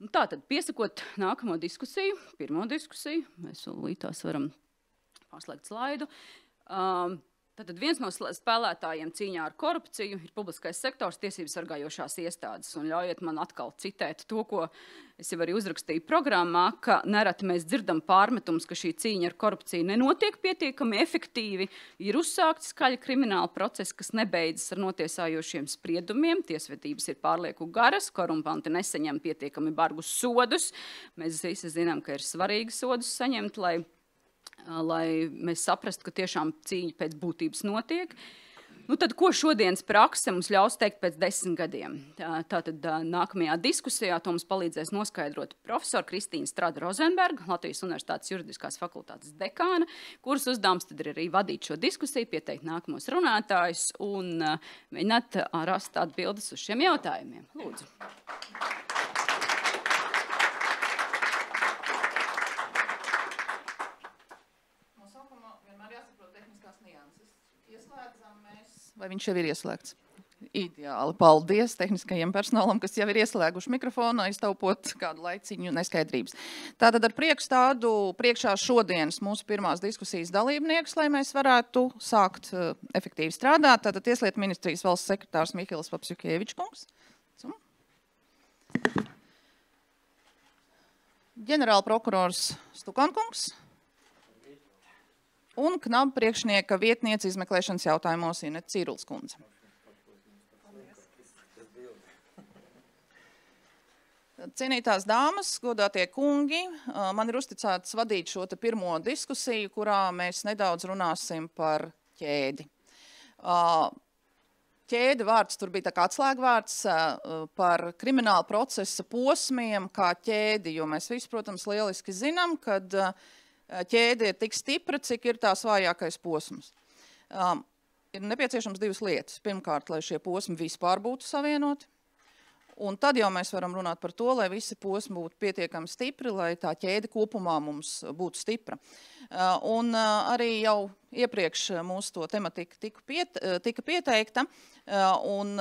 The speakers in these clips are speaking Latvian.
Tātad, piesakot nākamo diskusiju, pirmo diskusiju, mēs līdz varam pārslēgt slaidu. Tātad viens no spēlētājiem cīņā ar korupciju ir publiskais sektors, tiesības sargājošās iestādes. Un ļaujiet man atkal citēt to, ko es jau arī uzrakstīju programmā, ka nereti mēs dzirdam pārmetums, ka šī cīņa ar korupciju nenotiek pietiekami efektīvi. Ir uzsākti skaļi krimināli procesi, kas nebeidzas ar notiesājošiem spriedumiem. Tiesvedības ir pārlieku garas, korumpanti nesaņem pietiekami bargus sodus. Mēs visi zinām, ka ir svarīgi sodus saņemt, lai mēs saprastu, ka tiešām cīņa pēc būtības notiek. Tad, ko šodienas prakse mums ļaus teikt pēc 10 gadiem? Tātad nākamajā diskusijā to mums palīdzēs noskaidrot profesora Kristīna Strada-Rozenberga, Latvijas Universitātes juridiskās fakultātes dekāna, kuras uzdevums tad ir arī vadīt šo diskusiju, pieteikt nākamos runātājus un mēģināt rast atbildes uz šiem jautājumiem. Lūdzu. Vai viņš jau ir ieslēgts? Ideāli. Paldies tehniskajiem personālam, kas jau ir ieslēguši mikrofonu, aiztaupot kādu laiciņu neskaidrības. Tātad ar prieku stādu priekšā šodienas mūsu pirmās diskusijas dalībnieks, lai mēs varētu sākt efektīvi strādāt. Tātad Tieslietu ministrijas valsts sekretārs Mihailis Papsjukievičs kungs. Ģenerāla prokurors Stukan kungs. Un knaba priekšnieka vietniece izmeklēšanas jautājumos Inete Cīruls kundze. Cienītās dāmas, godātie kungi, man ir uzticēts vadīt šo pirmo diskusiju, kurā mēs nedaudz runāsim par ķēdi. Ķēde vārds tur bija tā kā atslēgvārds par krimināla procesa posmiem kā ķēdi, jo mēs visi, protams, lieliski zinām, kad ķēde ir tik stipra, cik ir tās vājākais posms. Ir nepieciešams divas lietas. Pirmkārt, lai šie posmi vispār būtu savienoti. Un tad jau mēs varam runāt par to, lai visi posmi būtu pietiekami stipri, lai tā ķēde kopumā mums būtu stipra. Un arī jau iepriekš mūsu to tematika tika pieteikta. Un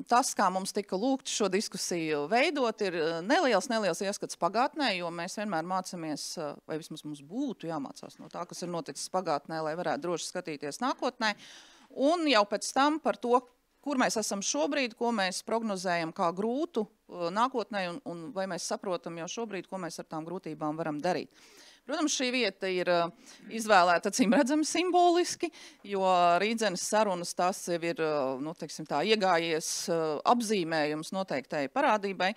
tas, kā mums tika lūgts šo diskusiju veidot, ir neliels ieskats pagātnē, jo mēs vienmēr mācāmies, vai vismaz mums būtu jāmācās no tā, kas ir noticis pagātnē, lai varētu droši skatīties nākotnē. Un jau pēc tam par to, kur mēs esam šobrīd, ko mēs prognozējam kā grūtu nākotnē un vai mēs saprotam jau šobrīd, ko mēs ar tām grūtībām varam darīt. Protams, šī vieta ir izvēlēta acīm redzami simboliski, jo Rīdzenes sarunas tas jau ir, teiksim tā, iegājies apzīmējums noteiktai parādībai.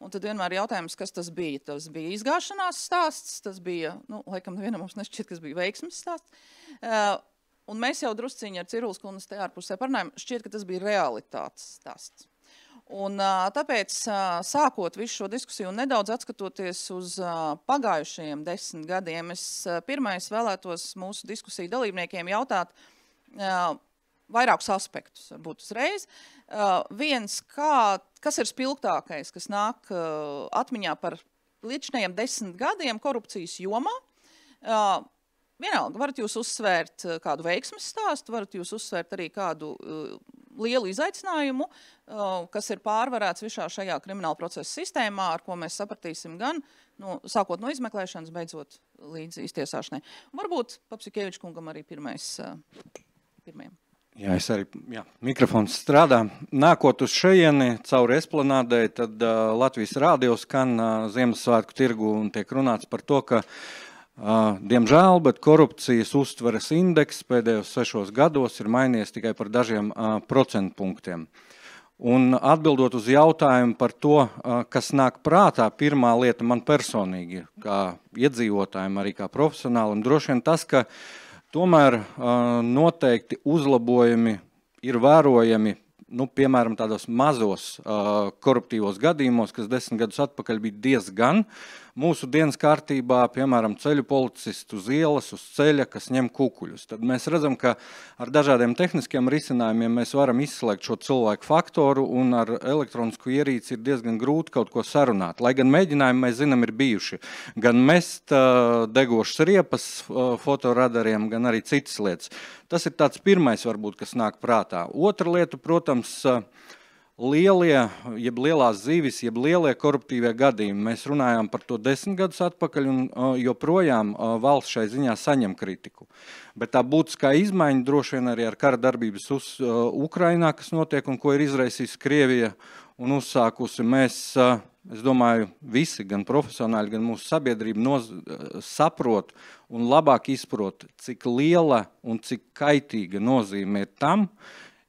Un tad vienmēr jautājums, kas tas bija? Tas bija izgāšanās stāsts, tas bija, laikam nevienam mums nešķiet, kas bija veiksmes stāsts. Un mēs jau drusciņi ar Ciruls kundas te ārpusē parunājam, šķiet, ka tas bija realitātes stāsts. Un tāpēc, sākot visu šo diskusiju un nedaudz atskatoties uz pagājušajiem 10 gadiem, es pirmais vēlētos mūsu diskusiju dalībniekiem jautāt vairākus aspektus, varbūt uzreiz. Viens, kas ir spilgtākais, kas nāk atmiņā par līdzinējiem 10 gadiem korupcijas jomā. Vienalga, varat jūs uzsvērt kādu veiksmes stāstu, varat jūs uzsvērt arī kādu lielu izaicinājumu, kas ir pārvarēts visā šajā krimināla procesa sistēmā, ar ko mēs sapratīsim gan, sākot no izmeklēšanas, beidzot līdz iztiesāšanai. Varbūt Papsjukievičs kungam arī pirmajam. Jā, mikrofons strādā. Nākot uz šejieni cauri Esplanādei, tad Latvijas rādio skan Ziemassvētku tirgu un tiek runāts par to, ka diemžēl, bet korupcijas uztveres indeks pēdējos 6 gados ir mainījies tikai par dažiem procentpunktiem. Un atbildot uz jautājumu par to, kas nāk prātā, pirmā lieta man personīgi, kā iedzīvotājiem, arī kā profesionālim, droši vien tas, ka tomēr noteikti uzlabojumi ir vērojami, piemēram, tādos mazos koruptīvos gadījumos, kas 10 gadus atpakaļ bija diezgan mūsu dienas kārtībā, piemēram, ceļu policistu uz ielas, uz ceļa, kas ņem kukuļus. Tad mēs redzam, ka ar dažādiem tehniskiem risinājumiem mēs varam izslēgt šo cilvēku faktoru un ar elektronisku ierīci ir diezgan grūti kaut ko sarunāt. Lai gan mēģinājumi, mēs zinām, ir bijuši. Gan mest degošas riepas fotoradariem, gan arī citas lietas. Tas ir tāds pirmais, varbūt, kas nāk prātā. Otra lieta, protams, lielie, jeb lielās zivis, jeb lielie koruptīvie gadījumi. Mēs runājām par to 10 gadus atpakaļ un joprojām valsts šai ziņā saņem kritiku. Bet tā būtiskā izmaiņa droši vien arī ar kara darbības Ukrainā, kas notiek un ko ir izraisījusi Krievija un uzsākusi. Mēs, es domāju, visi, gan profesionāļi, gan mūsu sabiedrība saprot un labāk izprot, cik liela un cik kaitīga nozīme ir tam,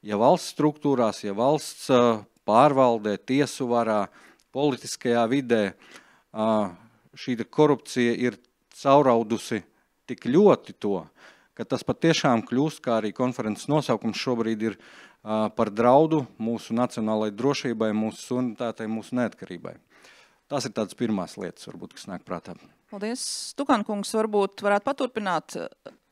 ja valsts struktūrās, ja valsts pārvaldē, tiesu varā, politiskajā vidē šī korupcija ir cauraudusi tik ļoti to, ka tas patiešām kļūst, kā arī konferences nosaukums šobrīd ir par draudu mūsu nacionālajai drošībai, mūsu suverenitātei, mūsu neatkarībai. Tās ir tādas pirmās lietas, varbūt, kas nāk prātā. Paldies. Stukan kungs, varbūt varētu paturpināt.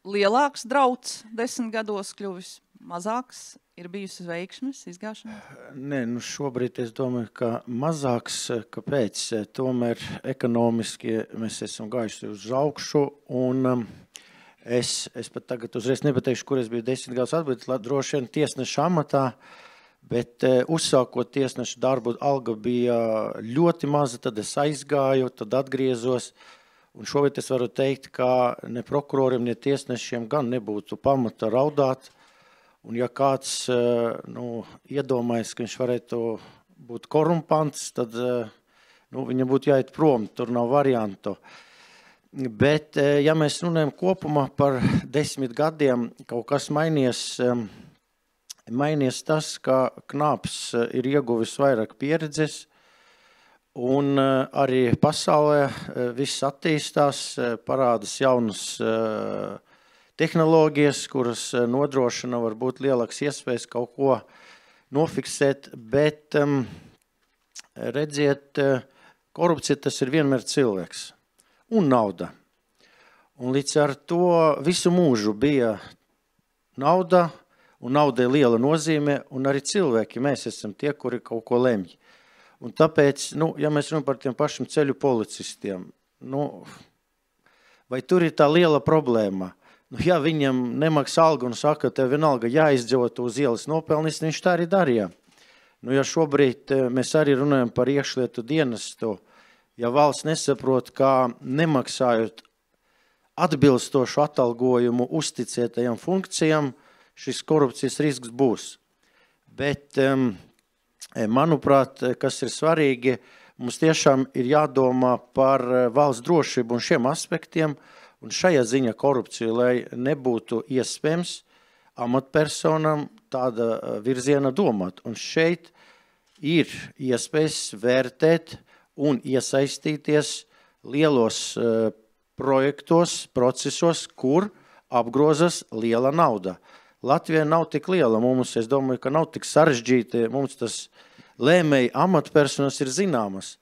Lielāks drauds 10 gados kļuvis, mazāks, ir bijusi veiksmes, izgāšana? Nē, šobrīd es domāju, ka mazāks, kāpēc? Tomēr ekonomiski mēs esam gājuši uz augšu, un es pat tagad uzreiz nepateikšu, kur es biju 10 gadus atbildēt, droši vien tiesneša amatā, bet uzsākot tiesneša darbu, alga bija ļoti maza, tad es aizgāju, tad atgriezos, un šobrīd es varu teikt, ka ne prokuroriem, ne tiesnešiem gan nebūtu pamata raudāt. Un ja kāds iedomājas, ka viņš varētu būt korumpants, tad viņam būtu jāiet prom, tur nav variantu. Bet, ja mēs runājam kopumā par 10 gadiem, kaut kas mainījies tas, ka Knāps ir ieguvis vairāk pieredzes, un arī pasaulē viss attīstās, parādas jaunas tehnoloģijas, kuras nodrošina varbūt lielāks iespējas kaut ko nofiksēt, bet redziet, korupcija tas ir vienmēr cilvēks un nauda. Un līdz ar to visu mūžu bija nauda, un naudai liela nozīme, un arī cilvēki, mēs esam tie, kuri kaut ko lemj. Un tāpēc, ja mēs runājam par tiem pašiem ceļu policistiem, vai tur ir tā liela problēma? Ja viņam nemaksā algu un saka, tev vienalga jāizdzīvot uz ielas nopelnīs, viņš tā arī darīja. Ja šobrīd mēs arī runājam par iekšlietu dienestu, ja valsts nesaprot, kā nemaksājot atbilstošu atalgojumu uzticētajām funkcijām, šis korupcijas risks būs. Bet, manuprāt, kas ir svarīgi, mums tiešām ir jādomā par valsts drošību un šiem aspektiem, un šajā ziņā korupcija, lai nebūtu iespējams amatpersonam tāda virziena domāt. Un šeit ir iespējas vērtēt un iesaistīties lielos projektos, procesos, kur apgrozas liela nauda. Latvijā nav tik liela, mums, es domāju, ka nav tik sarežģīti, mums tas lēmēji amatpersonas ir zināmas.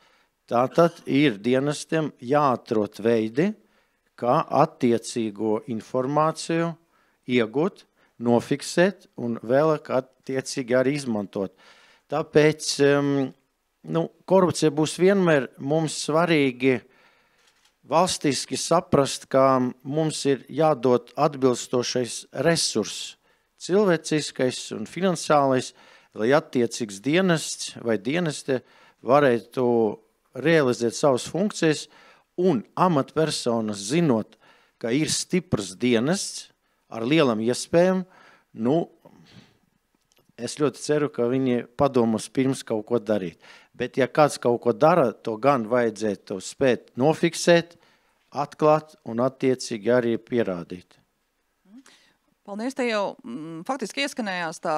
Tātad ir dienestiem jāatrod veidi, kā attiecīgo informāciju iegūt, nofiksēt un vēlāk attiecīgi arī izmantot. Tāpēc korupcija būs vienmēr mums svarīgi valstiski saprast, ka mums ir jādod atbilstošais resurss, cilvēciskais un finansiālais, lai attiecīgs dienests vai dieneste varētu realizēt savas funkcijas, un amatpersonas zinot, ka ir stiprs dienests ar lielam iespējām, es ļoti ceru, ka viņi padomos pirms kaut ko darīt. Bet ja kāds kaut ko dara, to gan vajadzētu spēt nofiksēt, atklāt un attiecīgi arī pierādīt. Paldies, te jau faktiski ieskanējās tā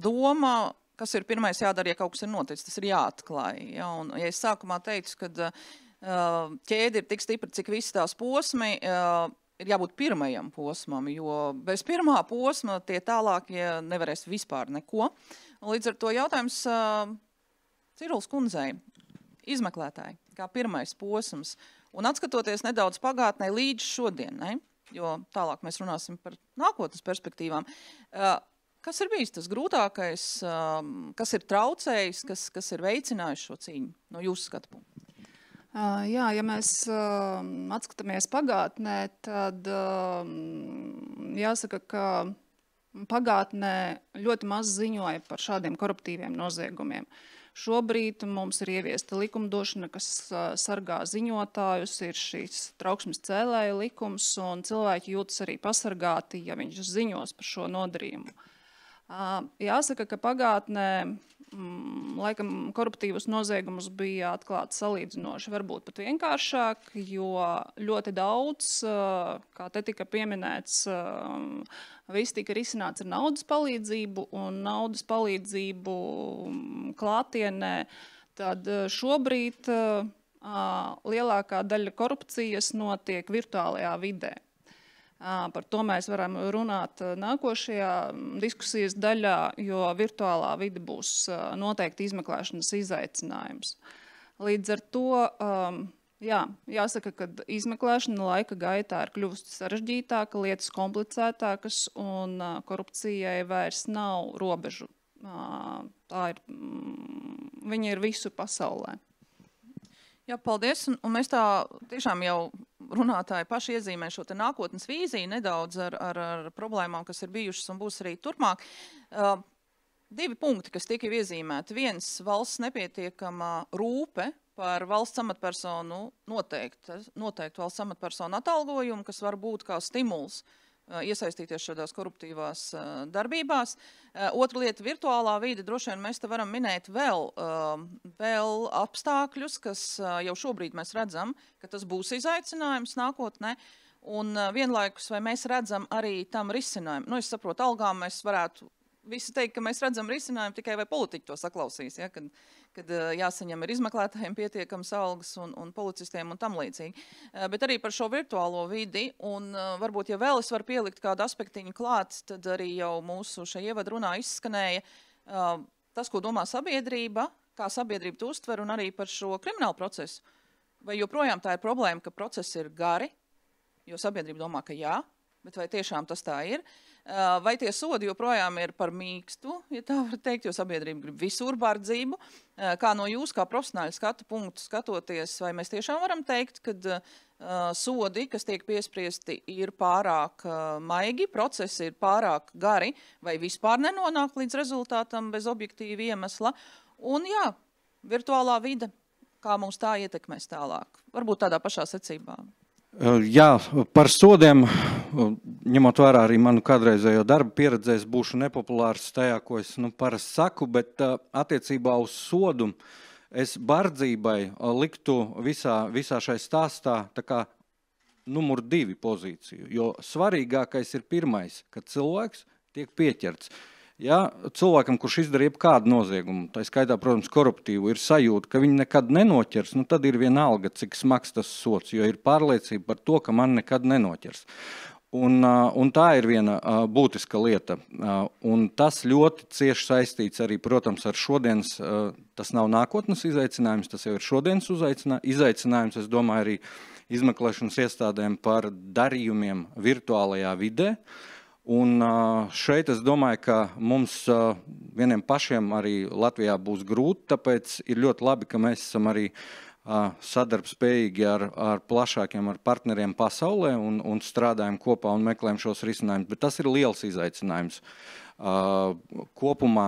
doma, kas ir pirmais jādara, ja kaut kas ir noticis, tas ir jāatklāj. Ja, un, ja es sākumā teicu, ka ķēde ir tik stipra, cik visi tās posmi, ir jābūt pirmajam posmam, jo bez pirmā posma tie tālākie nevarēs vispār neko. Līdz ar to jautājums Ciruls kundzei, izmeklētāji, kā pirmais posms, un atskatoties nedaudz pagātnē līdz šodienai, jo tālāk mēs runāsim par nākotnes perspektīvām, kas ir bijis tas grūtākais, kas ir traucējis, kas ir veicinājis šo cīņu no jūsu skatu punktu? Jā, ja mēs atskatāmies pagātnē, tad jāsaka, ka pagātnē ļoti maz ziņoja par šādiem koruptīviem noziegumiem. Šobrīd mums ir ieviesta likumdošana, kas sargā ziņotājus, ir šīs trauksmes cēlēja likums, un cilvēki jūtas arī pasargāti, ja viņš ziņos par šo nodarījumu. Jāsaka, ka pagātnē laikam koruptīvus noziegumus bija atklāti salīdzinoši, varbūt pat vienkāršāk, jo ļoti daudz, kā te tika pieminēts, viss tika risināts ar naudas palīdzību un naudas palīdzību klātienē. Tad šobrīd lielākā daļa korupcijas notiek virtuālajā vidē. Par to mēs varam runāt nākošajā diskusijas daļā, jo virtuālā vide būs noteikti izmeklēšanas izaicinājums. Līdz ar to, jāsaka, ka izmeklēšana laika gaitā ir kļuvusi sarežģītāka, lietas komplicētākas un korupcijai vairs nav robežu. Viņa ir visur pasaulē. Jā, paldies. Un mēs tā tiešām jau runātāji paši iezīmē šo te nākotnes vīziju nedaudz ar problēmām, kas ir bijušas un būs arī turpmāk. Divi punkti, kas tika iezīmēti. Viens, valsts nepietiekama rūpe par valsts amatpersonu noteiktu valsts amatpersonu atalgojumu, kas var būt kā stimuls iesaistīties šādās koruptīvās darbībās. Otra lieta, virtuālā vide, droši vien mēs te varam minēt vēl apstākļus, kas jau šobrīd mēs redzam, ka tas būs izaicinājums nākotnē, un vienlaikus vai mēs redzam arī tam risinājumu. Es saprotu, algām mēs varētu visi teikt, ka mēs redzam risinājumu tikai vai politiķi to saklausīs, ja, kad jāsaņem ir izmeklētājiem pietiekams algas un policistiem un tam līdzīgi. Bet arī par šo virtuālo vidi, un varbūt, ja vēl es varu pielikt kādu aspektiņu klāt, tad arī jau mūsu šajā ievadrunā izskanēja tas, ko domā sabiedrība, kā sabiedrība to uztver, un arī par šo kriminālu procesu. Vai joprojām tā ir problēma, ka procesi ir gari, jo sabiedrība domā, ka jā, bet vai tiešām tas tā ir? Vai tie sodi joprojām ir par mīkstu, ja tā var teikt, jo sabiedrība grib visur bardzību? Kā no jūs, kā profesionāļu skatu punktu skatoties, vai mēs tiešām varam teikt, ka sodi, kas tiek piespriesti, ir pārāk maigi, procesi ir pārāk gari, vai vispār nenonāk līdz rezultātam bez objektīva iemesla? Un jā, virtuālā vide, kā mums tā ietekmēs tālāk? Varbūt tādā pašā secībā. Jā, par sodiem, ņemot vērā arī manu kādreizējo darbu pieredzēs, būšu nepopulārs tajā, ko es parasti saku, bet attiecībā uz sodu es bardzībai liktu visā šai stāstā tā kā numur 2 pozīciju, jo svarīgākais ir pirmais, kad cilvēks tiek pieķerts. Ja cilvēkam, kurš izdara jebkādu noziegumu, tā skaitā, protams, koruptīvu, ir sajūta, ka viņi nekad nenoķers, tad ir vienalga, cik smags tas sods, jo ir pārliecība par to, ka man nekad nenoķers. Un tā ir viena būtiska lieta. Un tas ļoti cieši saistīts arī, protams, ar šodienas, tas nav nākotnes izaicinājums, tas jau ir šodienas izaicinājums, es domāju, arī izmeklēšanas iestādēm par darījumiem virtuālajā vidē. Un šeit es domāju, ka mums vieniem pašiem arī Latvijā būs grūti, tāpēc ir ļoti labi, ka mēs esam arī sadarbspējīgi ar plašākiem partneriem pasaulē un strādājam kopā un meklējam šos risinājumus. Bet tas ir liels izaicinājums kopumā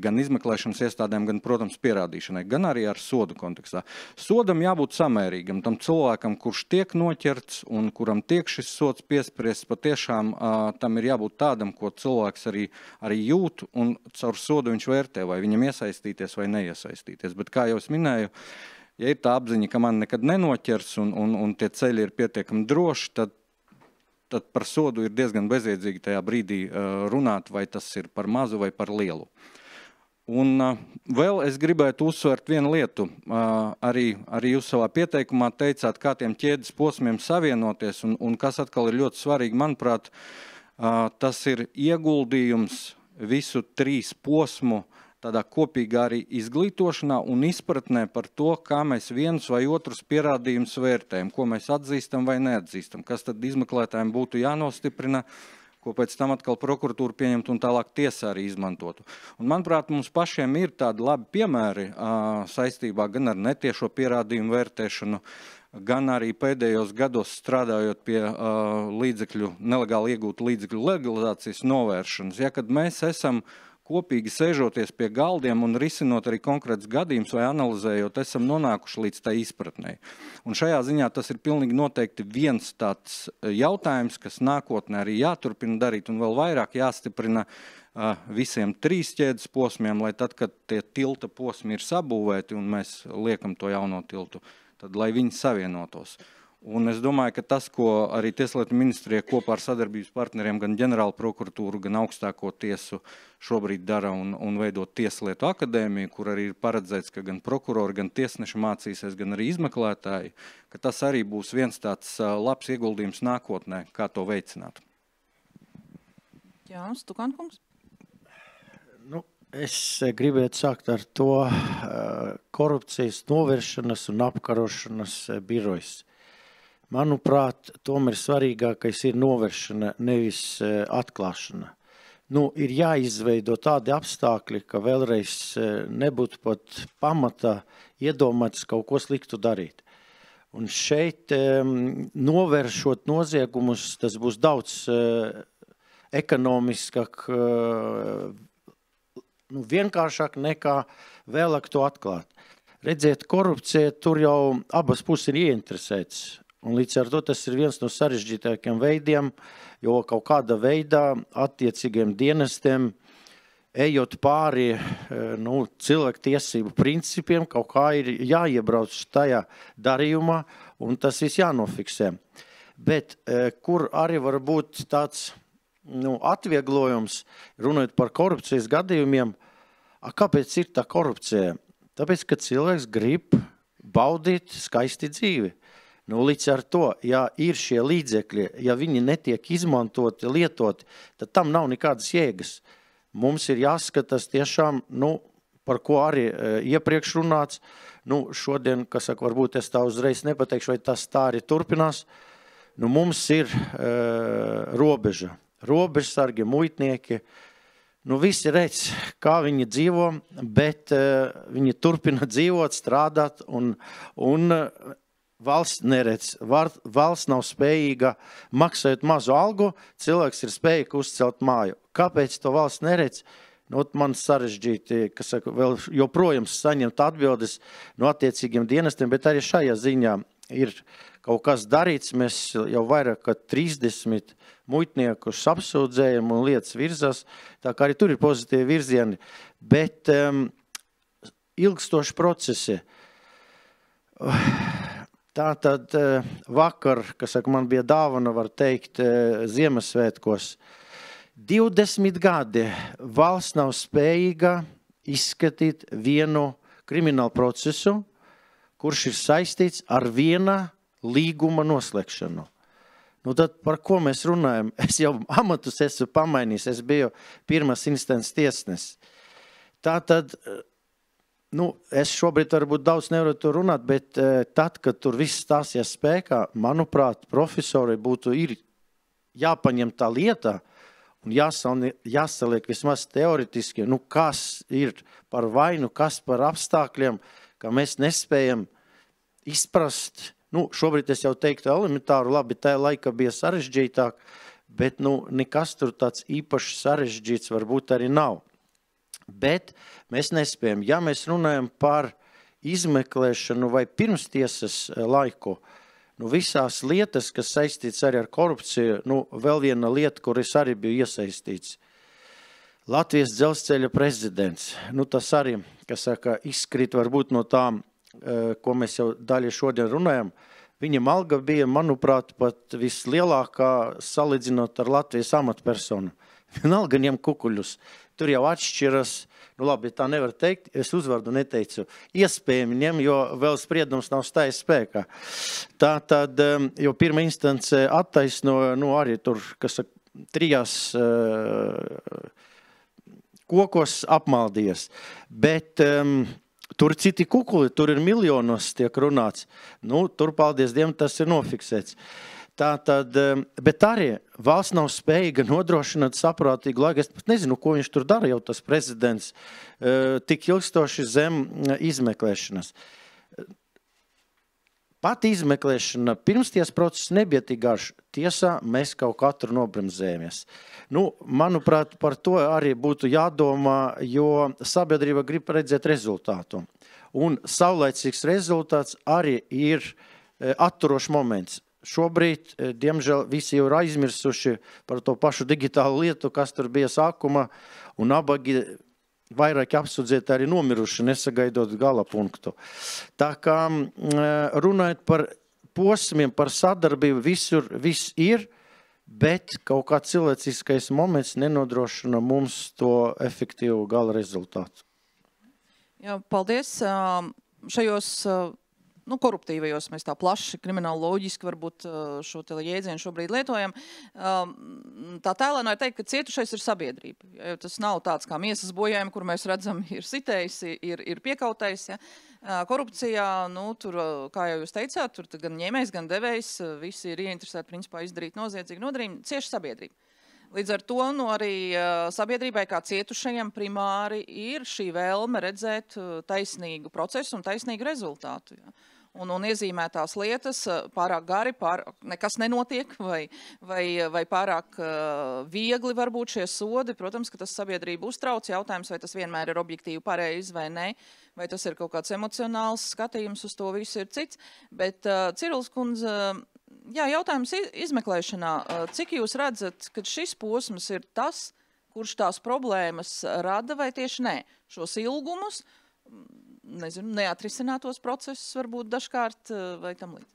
gan izmeklēšanas iestādēm, gan, protams, pierādīšanai, gan arī ar sodu kontekstā. Sodam jābūt samērīgam tam cilvēkam, kurš tiek noķerts un kuram tiek šis sods piespriests, patiešām tam ir jābūt tādam, ko cilvēks arī jūt un caur sodu viņš vērtē, vai viņam iesaistīties vai neiesaistīties. Bet, kā jau es minēju, ja ir tā apziņa, ka man nekad nenoķers un tie ceļi ir pietiekami droši, tad par sodu ir diezgan bezjēdzīgi tajā brīdī runāt, vai tas ir par mazu vai par lielu. Un vēl es gribētu uzsvērt vienu lietu. Arī jūs savā pieteikumā teicāt, kā tiem ķēdes posmiem savienoties, un kas atkal ir ļoti svarīgi, manuprāt, tas ir ieguldījums visu 3 posmu tādā kopīgā arī izglītošanā un izpratnē par to, kā mēs vienus vai otrus pierādījumus vērtējam, ko mēs atzīstam vai neatzīstam, kas tad izmeklētājiem būtu jānostiprina, ko pēc tam atkal prokuratūra pieņemtu un tālāk tiesā arī izmantotu. Un, manuprāt, mums pašiem ir tādi labi piemēri saistībā gan ar netiešo pierādījumu vērtēšanu, gan arī pēdējos gados strādājot pie nelegāli iegūtu līdzekļu legalizācijas novēršanas. Ja, kad mēs esam kopīgi sēžoties pie galdiem un risinot arī konkrēts gadījums vai analizējot, esam nonākuši līdz tai izpratnei. Un šajā ziņā tas ir pilnīgi noteikti viens tāds jautājums, kas nākotnē arī jāturpina darīt un vēl vairāk jāstiprina visiem 3 ķēdes posmiem, lai tad, kad tie tilta posmi ir sabūvēti un mēs liekam to jauno tiltu, tad lai viņi savienotos. Un es domāju, ka tas, ko arī Tieslietu ministrija kopā ar sadarbības partneriem, gan ģenerāla prokuratūru, gan augstāko tiesu šobrīd dara un veidot Tieslietu akadēmiju, kur arī ir paredzēts, ka gan prokurori, gan tiesneši mācīsies, gan arī izmeklētāji, ka tas arī būs viens tāds labs ieguldījums nākotnē, kā to veicināt. Jā, Stukankungs. Es gribētu sākt ar to korupcijas novēršanas un apkarošanas birojas. Manuprāt, tomēr svarīgākais ir novēršana, nevis atklāšana. Ir jāizveido tādi apstākļi, ka vēlreiz nebūtu pat pamata iedomāts kaut ko sliktu darīt. Un šeit novēršot noziegumus, tas būs daudz ekonomiskāk, vienkāršāk nekā vēlāk to atklāt. Redziet, korupcija tur jau abas puses ir ieinteresētas. Un līdz ar to tas ir viens no sarežģītākiem veidiem, jo kaut kāda veidā attiecīgiem dienestiem, ejot pāri cilvēktiesību principiem, kaut kā ir jāiebrauc tajā darījumā un tas viss jānofiksē. Bet kur arī var būt tāds atvieglojums, runājot par korupcijas gadījumiem, kāpēc ir tā korupcija? Tāpēc, ka cilvēks grib baudīt skaisti dzīvi. Līdz ar to, ja ir šie līdzekļi, ja viņi netiek izmantoti, lietoti, tad tam nav nekādas jēgas. Mums ir jāskatās tiešām, par ko arī iepriekš runāts. Šodien, kas saka, varbūt es tā uzreiz nepateikšu, vai tas tā arī turpinās. Mums ir robeža. Robežsargi, muitnieki, visi redz, kā viņi dzīvo, bet viņi turpina dzīvot, strādāt un valsts neredz. Valsts nav spējīga maksāt mazu algu, cilvēks ir spējīgs uzcelt māju. Kāpēc to valsts neredz? Man sarežģīti, kas saka, vēl joprojām saņemt atbildes no attiecīgiem dienestiem, bet arī šajā ziņā ir kaut kas darīts. Mēs jau vairāk kā 30 muitniekus apsūdzējam un lietas virzās, tā kā arī tur ir pozitīvi virzieni, bet ilgstoši procesi. Tātad vakar, kas saka, man bija dāvana, var teikt, Ziemassvētkos, 20 gadi valsts nav spējīga izskatīt vienu kriminālu procesu, kurš ir saistīts ar viena līguma noslēgšanu. Tad par ko mēs runājam? Es jau amatus esmu pamainījis, es biju pirmās instances tiesnesis. Tātad, es šobrīd varbūt daudz nevaru tur runāt, bet tad, kad tur viss stāsies spēkā, manuprāt, profesori būtu jāpaņem tā lieta un jāsaliek vismaz teoretiski, kas ir par vainu, kas par apstākļiem, ka mēs nespējam izprast. Šobrīd es jau teiktu elementāru, labi, tajā laika bija sarežģītāk, bet nekas tur tāds īpaši sarežģīts varbūt arī nav. Bet mēs nespējam. Ja mēs runājam par izmeklēšanu vai pirmstiesas laiku, visās lietas, kas saistīts arī ar korupciju, vēl viena lieta, kur es arī biju iesaistīts. Latvijas dzelzceļa prezidents. Tas arī, kas saka, izkrīt varbūt no tām, ko mēs jau daļai šodien runājam. Viņam alga bija, manuprāt, pat vislielākā salīdzinot ar Latvijas amatpersonu. Vienalga ņem kukuļus. Tur jau atšķiras, labi, tā nevar teikt, es uzvārdu neteicu. Iespējami ņem, jo vēl spriedums nav stājies spēkā. Tātad, jo pirmā instance attaisno, arī tur, kas 3 kokos apmaldījies. Bet tur citi kukuli, tur ir miljonos tiek runāts. Tur, paldies Dievam, tas ir nofiksēts. Tātad, bet arī valsts nav spējīga nodrošināt saprātīgu laiku. Es pat nezinu, ko viņš tur dara, jau tas prezidents, tik ilgstoši zem izmeklēšanas. Pat izmeklēšana pirmsties process nebija tik garš. Tiesā mēs kaut katru nobremzējamies. Manuprāt, par to arī būtu jādomā, jo sabiedrība grib redzēt rezultātu. Un saulaicīgs rezultāts arī ir atturošs moments. Šobrīd, diemžēl, visi jau ir aizmirsuši par to pašu digitālu lietu, kas tur bija sākuma, un abagi vairāki apsūdzēti arī nomiruši, nesagaidot gala punktu. Tā kā runājot par posmiem, par sadarbību, visur viss ir, bet kaut kā cilvēciskais moments nenodrošina mums to efektīvu gala rezultātu. Jā, paldies. Šajos koruptīvajos mēs tā plaši, krimināloģiski varbūt šo te jēdzienu šobrīd lietojam. Tā tēlēnā ir teikt, ka cietušais ir sabiedrība. Jo tas nav tāds kā miesas bojājumi, kur mēs redzam, ir sitējis, ir piekautais. Ja. Korupcijā, tur, kā jau jūs teicāt, tur gan ņēmējs, gan devējs, visi ir ieinteresēti principā izdarīt noziedzīgu nodarījumu, cieši sabiedrība. Līdz ar to arī sabiedrībai kā cietušajiem primāri ir šī vēlme redzēt taisnīgu procesu un taisnīgu rezultātu. Ja. Un iezīmētās lietas pārāk gari, nekas nenotiek vai pārāk viegli varbūt šie sodi. Protams, ka tas sabiedrību uztrauc. Jautājums, vai tas vienmēr ir objektīvi pareizi vai ne, vai tas ir kaut kāds emocionāls skatījums uz to visu ir cits. Bet Cirulis kundze, jā, jautājums izmeklēšanā. Cik jūs redzat, ka šis posms ir tas, kurš tās problēmas rada vai tieši nē? Šos ilgumus, neatrisinātos procesus varbūt dažkārt vai tam līdz?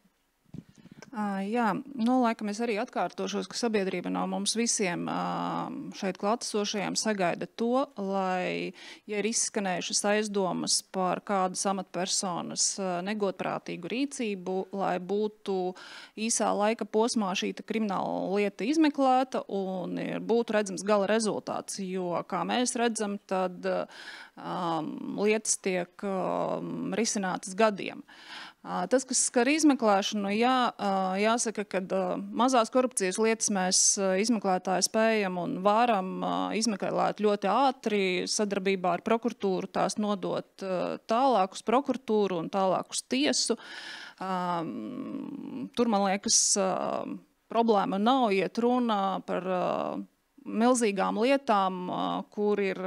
Jā, laikam es arī atkārtošos, ka sabiedrība no mums visiem šeit klātesošajiem sagaida to, lai, ja ir izskanējušas aizdomas par kādas amatpersonas negodprātīgu rīcību, lai būtu īsā laika posmā šī krimināla lieta izmeklēta un būtu redzams gala rezultāts, jo, kā mēs redzam, tad lietas tiek risinātas gadiem. Tas, kas skar izmeklēšanu, jāsaka, ka mazās korupcijas lietas mēs izmeklētāji spējam un varam izmeklēt ļoti ātri, sadarbībā ar prokuratūru tās nodot tālāk uz prokuratūru un tālāk uz tiesu. Tur, man liekas, problēma nav iet runa par milzīgām lietām, kur ir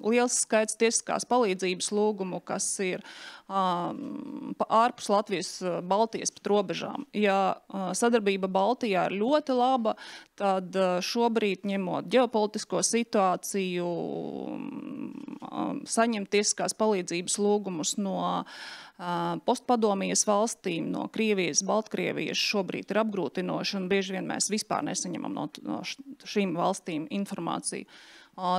liels skaits tiesiskās palīdzības lūgumu, kas ir ārpus Latvijas, Baltijas pat robežām. Ja sadarbība Baltijā ir ļoti laba, tad šobrīd, ņemot ģeopolitisko situāciju, saņemt tiesiskās palīdzības lūgumus no postpadomijas valstīm, no Krievijas, Baltkrievijas šobrīd ir apgrūtinoši, un bieži vien mēs vispār nesaņemam no šīm valstīm informāciju.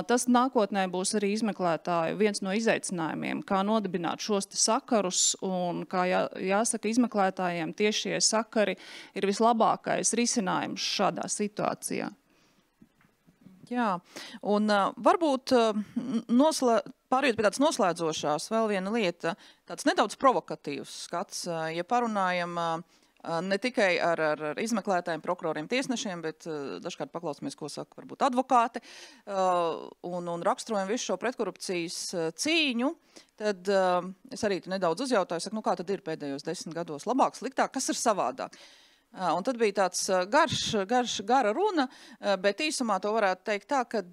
Tas nākotnē būs arī izmeklētāju viens no izaicinājumiem, kā nodibināt šos sakarus, un kā jāsaka izmeklētājiem, tieši šie sakari ir vislabākais risinājums šādā situācijā. Jā, un varbūt pārējot pie tādas noslēdzošās vēl viena lieta, tāds nedaudz provokatīvs skats, ja parunājam ne tikai ar izmeklētājiem, prokuroriem, tiesnešiem, bet dažkārt paklausāmies, ko saka varbūt advokāti, un raksturojam visu šo pretkorupcijas cīņu, tad es arī nedaudz uzjautāju, saku, kā tad ir pēdējos 10 gados labāk, sliktāk, kas ir savādāk? Un tad bija tāds gara runa, bet īsumā to varētu teikt tā, ka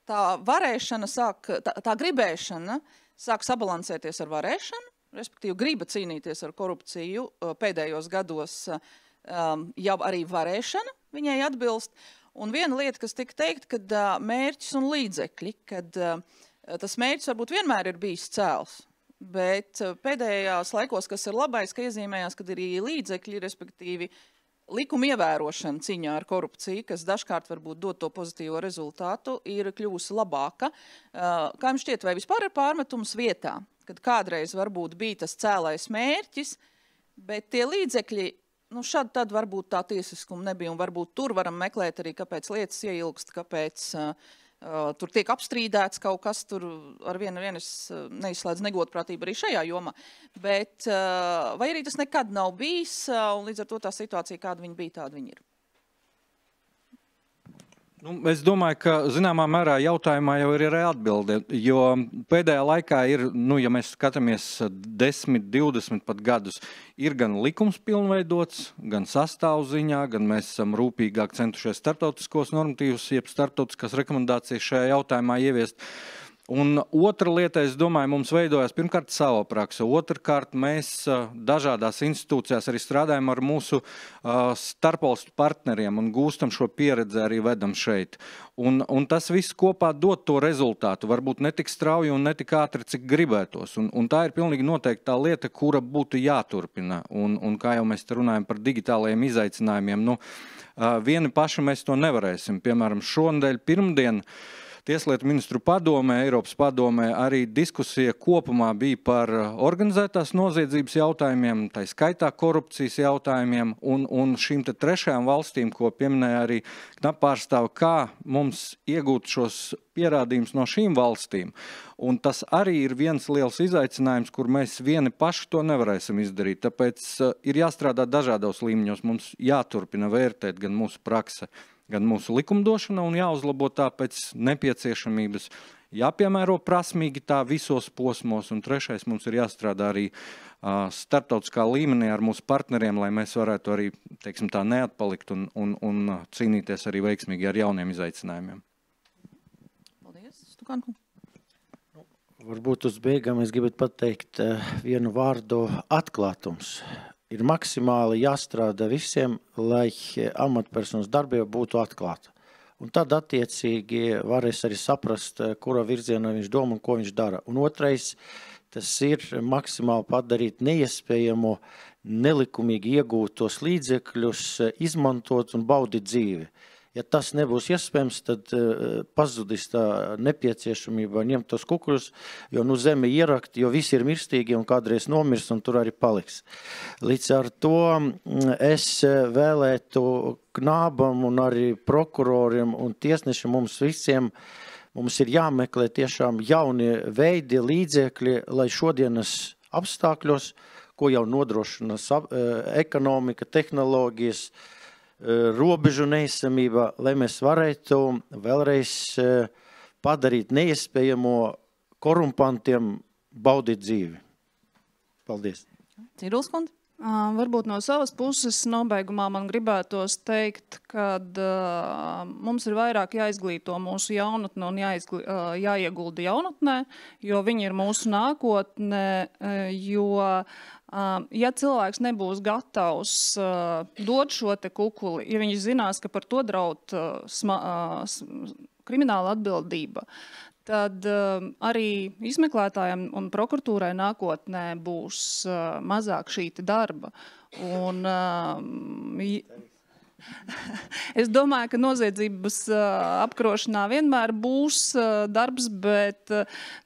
tā varēšana tā gribēšana sāk sabalansēties ar varēšanu, respektīvi griba cīnīties ar korupciju pēdējos gados jau arī varēšana viņai atbilst. Un viena lieta, kas tika teikt, kad mērķis un līdzekļi, kad tas mērķis varbūt vienmēr ir bijis cēls, bet pēdējās laikos, kas ir labais, ka iezīmējās, kad ir līdzekļi, respektīvi likuma ievērošana cīņā ar korupciju, kas dažkārt varbūt dod to pozitīvo rezultātu, ir kļūsi labāka. Kā jums šķiet, vai vispār ir pārmetums vietā? Kad kādreiz varbūt bija tas cēlais mērķis, bet tie līdzekļi, šad tad varbūt tā tiesiskuma nebija, un varbūt tur varam meklēt arī, kāpēc lietas ieilgst, kāpēc tur tiek apstrīdēts kaut kas, tur ar vienu neizslēdz negodprātību arī šajā jomā, bet vai arī tas nekad nav bijis, un līdz ar to tā situācija, kāda viņa bija, tāda viņa ir? Es domāju, ka zināmā mērā jautājumā jau ir arī atbilde, jo pēdējā laikā ir, ja mēs skatāmies 10, 20 pat gadus, ir gan likums pilnveidots, gan sastāvziņā, gan mēs esam rūpīgāk centušies starptautiskos normatīvus, jeb starptautiskās rekomendācijas šajā jautājumā ieviest. Un otra lieta, es domāju, mums veidojās pirmkārt sava praksa. Otrkārt, mēs dažādās institūcijās arī strādājam ar mūsu starpvalstu partneriem un gūstam šo pieredzi arī vedam šeit. Un tas viss kopā dod to rezultātu, varbūt ne tik strauji un ne tik ātri, cik gribētos. Un tā ir pilnīgi noteikti tā lieta, kura būtu jāturpina. Un kā jau mēs te runājam par digitālajiem izaicinājumiem, vieni paši mēs to nevarēsim. Piemēram, šonedēļ pirmdien Tieslietu ministru padomē, Eiropas padomē arī diskusija kopumā bija par organizētās noziedzības jautājumiem, tā skaitā korupcijas jautājumiem un šīm te trešajām valstīm, ko pieminēja arī knapārstāv, kā mums iegūt šos pierādījumus no šīm valstīm. Un tas arī ir viens liels izaicinājums, kur mēs vieni paši to nevarēsim izdarīt. Tāpēc ir jāstrādā dažādos līmeņos. Mums jāturpina vērtēt gan mūsu prakse, gan mūsu likumdošana un jāuzlabo tā pēc nepieciešamības, jāpiemēro prasmīgi tā visos posmos, un trešais mums ir jāstrādā arī starptautiskā līmenī ar mūsu partneriem, lai mēs varētu arī, teiksim tā, neatpalikt un cīnīties arī veiksmīgi ar jauniem izaicinājumiem. Paldies, Stukanku. Varbūt uz beigām es gribētu pateikt vienu vārdu atklātums. Ir maksimāli jāstrādā visiem, lai amatpersonas darbība būtu atklāta. Un tad attiecīgi varēs arī saprast, kura virzienā viņš domā un ko viņš dara. Un otrais, tas ir maksimāli padarīt neiespējamo, nelikumīgi iegūtos līdzekļus, izmantot un baudīt dzīvi. Ja tas nebūs iespējams, tad pazudīs tā nepieciešamība ņemt tos kukuļus, jo zeme ierakt, jo visi ir mirstīgi un kādreiz nomirs un tur arī paliks. Līdz ar to es vēlētu Knābam un arī prokuroriem un tiesnešiem mums visiem, mums ir jāmeklē tiešām jauni veidi, līdzekļi, lai šodienas apstākļos, ko jau nodrošina ekonomika, tehnoloģijas, robežu neizsamība, lai mēs varētu vēlreiz padarīt neiespējamo korumpantiem baudīt dzīvi. Paldies. Cīruls kundze? Varbūt no savas puses nobeigumā man gribētos teikt, ka mums ir vairāk jāizglīto mūsu jaunatne un jāiegulda jaunatnē, jo viņi ir mūsu nākotne, jo ja cilvēks nebūs gatavs dot šo te kukuli, ja viņš zinās, ka par to draud krimināla atbildība, tad arī izmeklētājiem un prokuratūrai nākotnē būs mazāk šī darba. Un es domāju, ka noziedzības apkarošanā vienmēr būs darbs, bet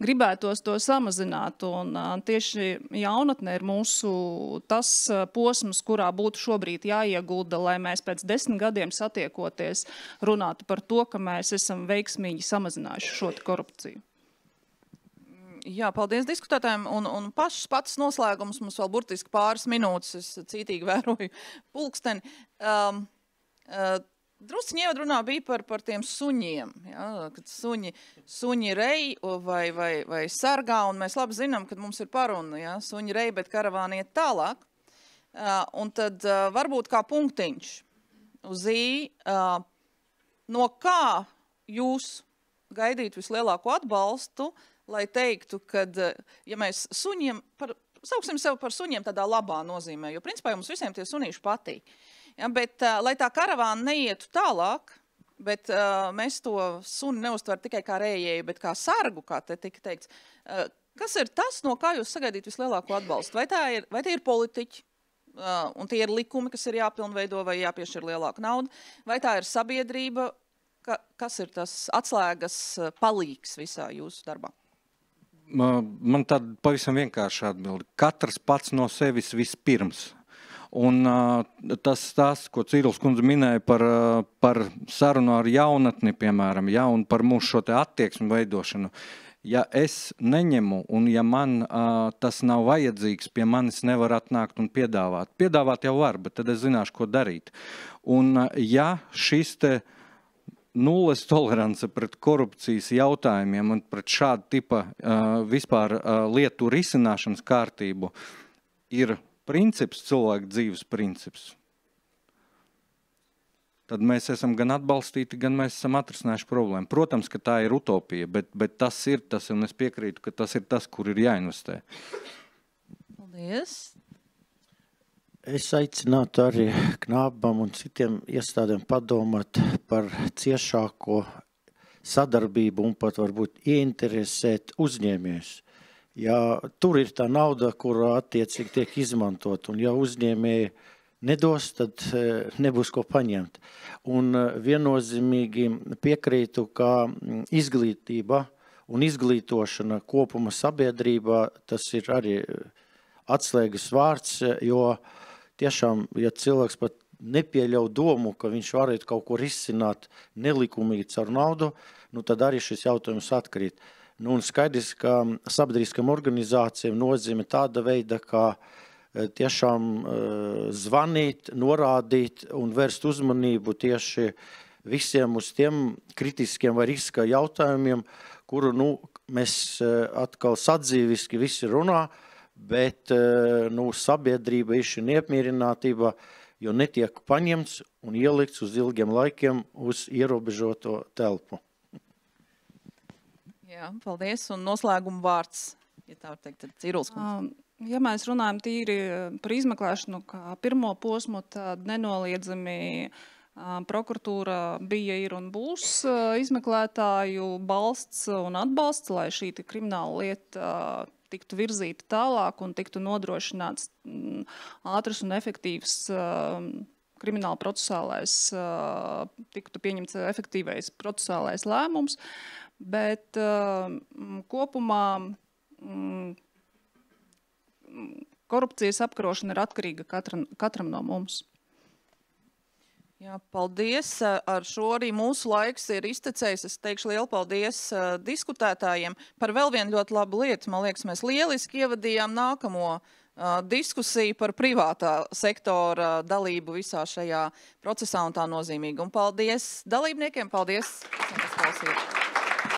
gribētos to samazināt. Un tieši jaunatne ir mūsu tas posms, kurā būtu šobrīd jāiegulda, lai mēs pēc 10 gadiem satiekoties runātu par to, ka mēs esam veiksmīgi samazinājuši šo korupciju. Jā, paldies diskutētājiem. Un pats noslēgums mums vēl burtiski pāris minūtes. Es cītīgi vēroju pulksteni. Drusciņi ievadrunā bija par tiem suņiem, ja, kad suņi rej vai sargā, un mēs labi zinām, ka mums ir paruna, ja, suņi rej, bet karavāni iet tālāk. Un tad varbūt kā punktiņš uz I, no kā jūs gaidīt vislielāko atbalstu, lai teiktu, kad, ja mēs suņiem, sauksim sev par suņiem tādā labā nozīmē, jo principā mums visiem tie sunīši patīk. Ja, bet, lai tā karavāna neietu tālāk, bet mēs to suni neuztver tikai kā rējēju, bet kā sargu, kā te tika teikts. Kas ir tas, no kā jūs sagaidīt vislielāko atbalstu? Vai tie ir politiķi, un tie ir likumi, kas ir jāpilnveido vai jāpiešķir lielāka nauda? Vai tā ir sabiedrība? Kas ir tas atslēgas palīgs visā jūsu darbā? Man tāda pavisam vienkārši atbildi. Katrs pats no sevis vispirms. Un tas, ko Cīruls kundze minēja par sarunu ar jaunatni, piemēram, ja, un par mūsu šo te attieksmi veidošanu. Ja es neņemu un ja man tas nav vajadzīgs, pie manis nevar atnākt un piedāvāt. Piedāvāt jau var, bet tad es zināšu, ko darīt. Un ja šis te nulles tolerance pret korupcijas jautājumiem un pret šādu tipa vispār lietu risināšanas kārtību ir princips, cilvēku dzīves princips, tad mēs esam gan atbalstīti, gan mēs esam atrisinājuši problēmu. Protams, ka tā ir utopija, bet tas ir tas, un es piekrītu, ka tas ir tas, kur ir jāinvestē. Paldies! Es aicinātu arī Knābam un citiem iestādēm padomāt par ciešāko sadarbību un pat varbūt ieinteresēt uzņēmējus. Ja tur ir tā nauda, kura attiecīgi tiek izmantot, un ja uzņēmēji nedos, tad nebūs ko paņemt. Un viennozīmīgi piekrītu, ka izglītība un izglītošana kopuma sabiedrībā, tas ir arī atslēgas vārds, jo tiešām, ja cilvēks pat nepieļauj domu, ka viņš varētu kaut ko risināt nelikumīgi caur naudu, nu tad arī šis jautājums atkrīt. Nu, un skaidrs, ka sabiedriskām organizācijām nozīme tāda veida, kā tiešām zvanīt, norādīt un vērst uzmanību tieši visiem uz tiem kritiskiem vai riska jautājumiem, kuru mēs atkal sadzīviski visi runā, bet sabiedrība ir šī neapmierinātība, jo netiek paņemts un ielikts uz ilgiem laikiem uz ierobežoto telpu. Jā, paldies. Un noslēguma vārds, ja tā var teikt, tad Ciruls kungs. Ja mēs runājam tīri par izmeklēšanu kā pirmo posmu, tad nenoliedzami prokuratūra bija, ir un būs izmeklētāju balsts un atbalsts, lai šī krimināla lieta tiktu virzīta tālāk un tiktu nodrošināts ātrs un efektīvs krimināla procesālais, tiktu pieņemts efektīvais procesālais lēmums, bet kopumā korupcijas apkarošana ir atkarīga katram no mums. Jā, paldies. Ar šo arī mūsu laiks ir iztecējis. Es teikšu lielu paldies diskutētājiem par vēl vienu ļoti labu lietu. Man liekas, mēs lieliski ievadījām nākamo diskusiju par privātā sektora dalību visā šajā procesā un tā nozīmīgi. Un paldies dalībniekiem, paldies, kas klausījāt.